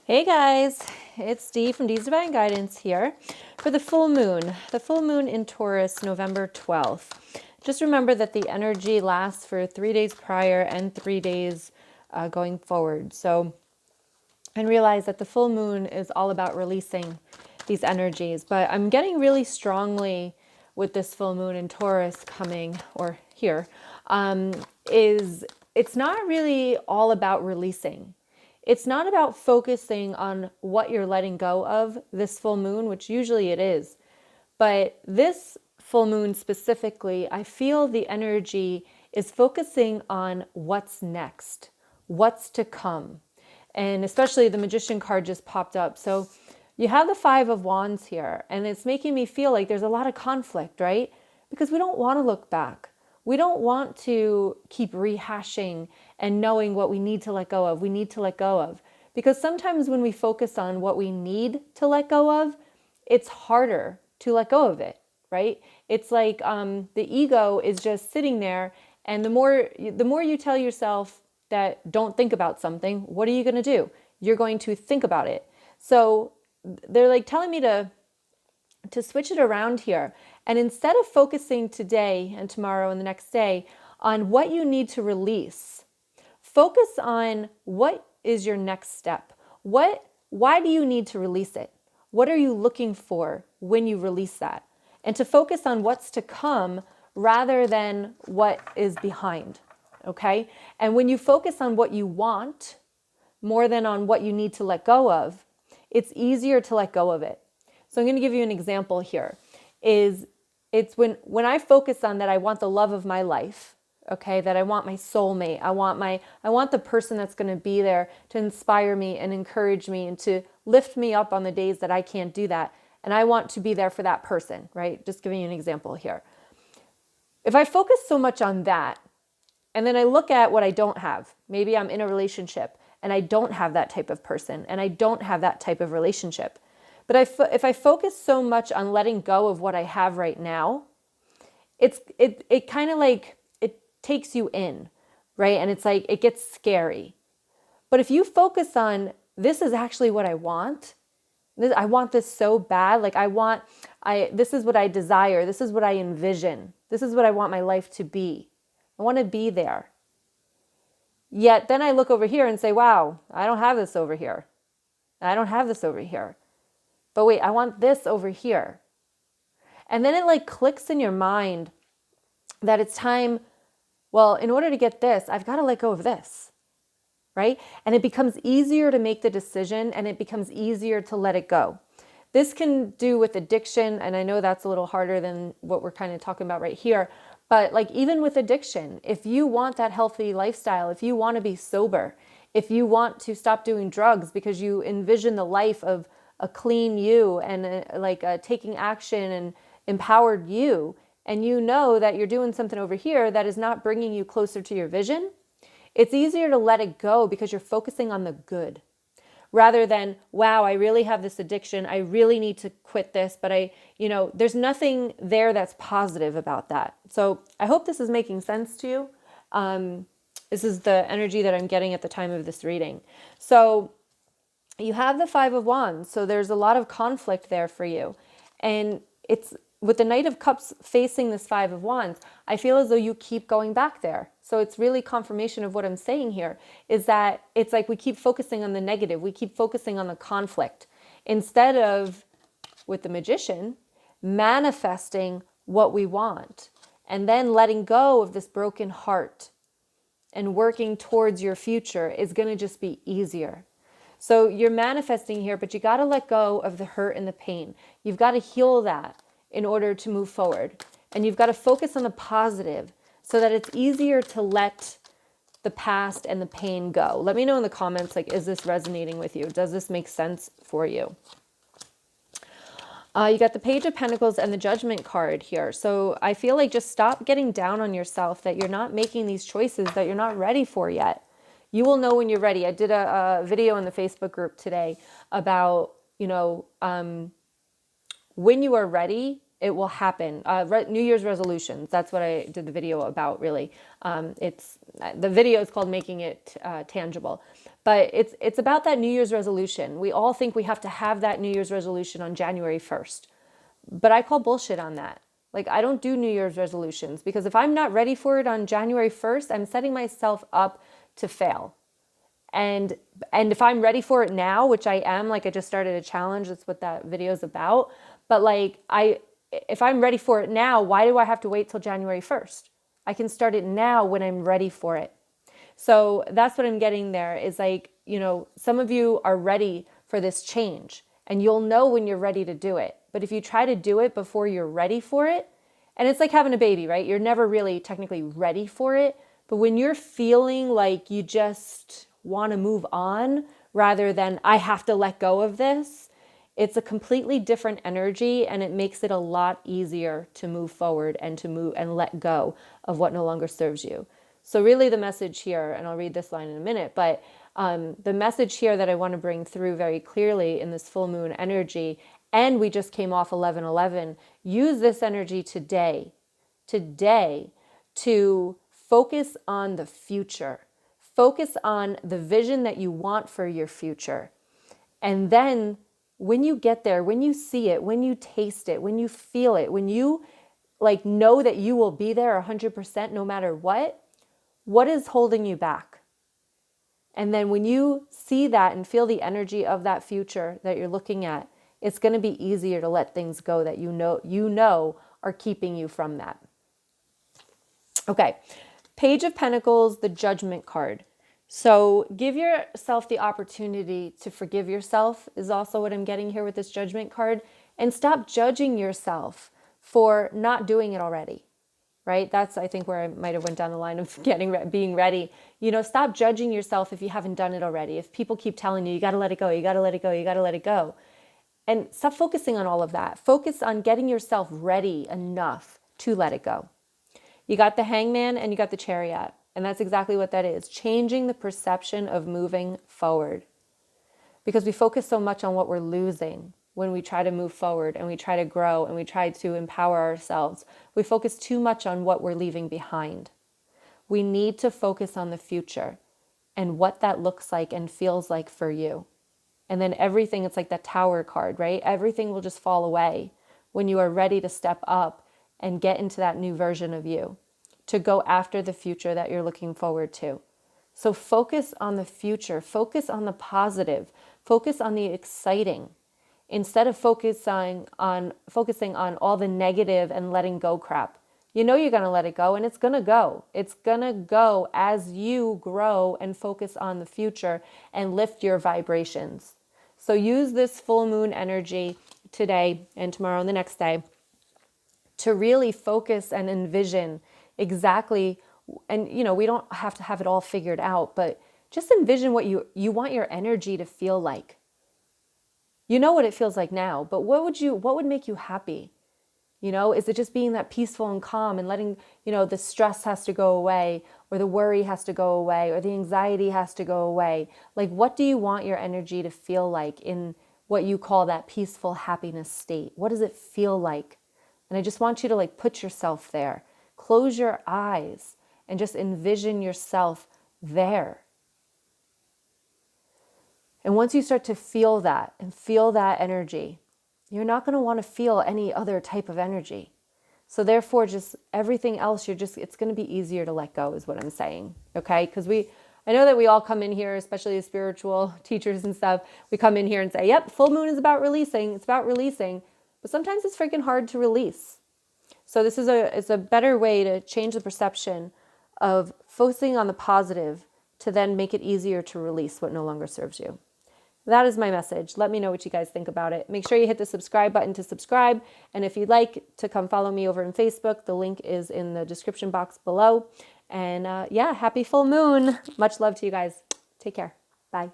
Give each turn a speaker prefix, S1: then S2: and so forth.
S1: Hey guys, it's Dee from Dee's Divine Guidance here for the full moon in Taurus, November 12th. Just remember that the energy lasts for 3 days prior and 3 days going forward. And realize that the full moon is all about releasing these energies. But I'm getting really strongly with this full moon in Taurus coming, or here, is it's not really all about releasing. It's not about focusing on what you're letting go of this full moon, which usually it is. But this full moon specifically, I feel the energy is focusing on what's next, what's to come. And especially the Magician card just popped up. So you have the Five of Wands here, and it's making me feel like there's a lot of conflict, right? Because we don't want to look back. We don't want to keep rehashing and knowing what we need to let go of. We need to let go of. Because sometimes when we focus on what we need to let go of, it's harder to let go of it, right? It's like the ego is just sitting there, and the more you tell yourself that don't think about something, what are you going to do? You're going to think about it. So they're like telling me to switch it around here. And instead of focusing today and tomorrow and the next day on what you need to release, focus on what is your next step. Why do you need to release it? What are you looking for when you release that? And to focus on what's to come rather than what is behind. Okay? And when you focus on what you want more than on what you need to let go of, it's easier to let go of it. So I'm going to give you an example here. It's when I focus on that I want the love of my life, okay, that I want my soulmate, I want the person that's going to be there to inspire me and encourage me and to lift me up on the days that I can't do that. And I want to be there for that person, right? Just giving you an example here. If I focus so much on that, and then I look at what I don't have, maybe I'm in a relationship and I don't have that type of person and I don't have that type of relationship. But if I focus so much on letting go of what I have right now, it kind of like, it takes you in, right? And it's like, it gets scary. But if you focus on, this is actually what I want. I want this so bad. Like this is what I desire. This is what I envision. This is what I want my life to be. I want to be there. Yet then I look over here and say, wow, I don't have this over here. I don't have this over here. But wait, I want this over here. And then it like clicks in your mind that it's time, well, in order to get this, I've got to let go of this, right? And it becomes easier to make the decision and it becomes easier to let it go. This can do with addiction, and I know that's a little harder than what we're kind of talking about right here, but like even with addiction, if you want that healthy lifestyle, if you want to be sober, if you want to stop doing drugs because you envision the life of a clean you and taking action and empowered you, and you know that you're doing something over here that is not bringing you closer to your vision, it's easier to let it go because you're focusing on the good rather than, wow, I really have this addiction. I really need to quit this, but there's nothing there that's positive about that. So I hope this is making sense to you. This is the energy that I'm getting at the time of this reading. So you have the Five of Wands, so there's a lot of conflict there for you. And it's with the Knight of Cups facing this Five of Wands, I feel as though you keep going back there. So it's really confirmation of what I'm saying here, is that it's like we keep focusing on the negative. We keep focusing on the conflict instead of, with the Magician, manifesting what we want and then letting go of this broken heart and working towards your future is going to just be easier. So you're manifesting here, but you got to let go of the hurt and the pain. You've got to heal that in order to move forward. And you've got to focus on the positive so that it's easier to let the past and the pain go. Let me know in the comments, like, is this resonating with you? Does this make sense for you? You got the Page of Pentacles and the Judgment card here. So I feel like just stop getting down on yourself that you're not making these choices that you're not ready for yet. You will know when you're ready. I did a video in the Facebook group today about, when you are ready, it will happen. New Year's resolutions. That's what I did the video about, really. The video is called Making It Tangible. But it's about that New Year's resolution. We all think we have to have that New Year's resolution on January 1st. But I call bullshit on that. Like, I don't do New Year's resolutions, because if I'm not ready for it on January 1st, I'm setting myself up to fail. And if I'm ready for it now, which I am, like I just started a challenge, that's what that video is about. But like, if I'm ready for it now, why do I have to wait till January 1st? I can start it now when I'm ready for it. So that's what I'm getting there, is like, some of you are ready for this change, and you'll know when you're ready to do it. But if you try to do it before you're ready for it, and it's like having a baby, right? You're never really technically ready for it. But when you're feeling like you just want to move on rather than I have to let go of this, it's a completely different energy, and it makes it a lot easier to move forward and to move and let go of what no longer serves you. So really the message here, and I'll read this line in a minute, but the message here that I want to bring through very clearly in this full moon energy, and we just came off 11/11, use this energy today to focus on the future. Focus on the vision that you want for your future. And then when you get there, when you see it, when you taste it, when you feel it, when you like know that you will be there 100% no matter what is holding you back? And then when you see that and feel the energy of that future that you're looking at, it's going to be easier to let things go that you know are keeping you from that. Okay, Page of Pentacles, the Judgment card. So give yourself the opportunity to forgive yourself is also what I'm getting here with this Judgment card. And stop judging yourself for not doing it already, right? That's, I think, where I might have went down the line of being ready. Stop judging yourself if you haven't done it already. If people keep telling you, you got to let it go, you got to let it go, you got to let it go. And stop focusing on all of that. Focus on getting yourself ready enough to let it go. You got the Hangman and you got the Chariot. And that's exactly what that is. Changing the perception of moving forward. Because we focus so much on what we're losing when we try to move forward and we try to grow and we try to empower ourselves. We focus too much on what we're leaving behind. We need to focus on the future and what that looks like and feels like for you. And then everything, it's like that Tower card, right? Everything will just fall away when you are ready to step up and get into that new version of you, to go after the future that you're looking forward to. So focus on the future, focus on the positive, focus on the exciting, instead of focusing on all the negative and letting go crap. You're going to let it go, and it's going to go. It's going to go as you grow and focus on the future and lift your vibrations. So use this full moon energy today and tomorrow and the next day to really focus and envision exactly, and we don't have to have it all figured out, but just envision what you want your energy to feel like. You know what it feels like now, but what would make you happy? Is it just being that peaceful and calm and letting, the stress has to go away, or the worry has to go away, or the anxiety has to go away? Like, what do you want your energy to feel like in what you call that peaceful happiness state? What does it feel like? And I just want you to put yourself there. Close your eyes and just envision yourself there. And once you start to feel that and feel that energy, you're not going to want to feel any other type of energy. So therefore, just everything else, it's going to be easier to let go is what I'm saying. Okay? Because I know that we all come in here, especially as spiritual teachers and stuff, we come in here and say, yep, full moon is about releasing. It's about releasing. But sometimes it's freaking hard to release. So this is it's a better way to change the perception of focusing on the positive to then make it easier to release what no longer serves you. That is my message. Let me know what you guys think about it. Make sure you hit the subscribe button to subscribe. And if you'd like to come follow me over on Facebook, the link is in the description box below. And happy full moon. Much love to you guys. Take care. Bye.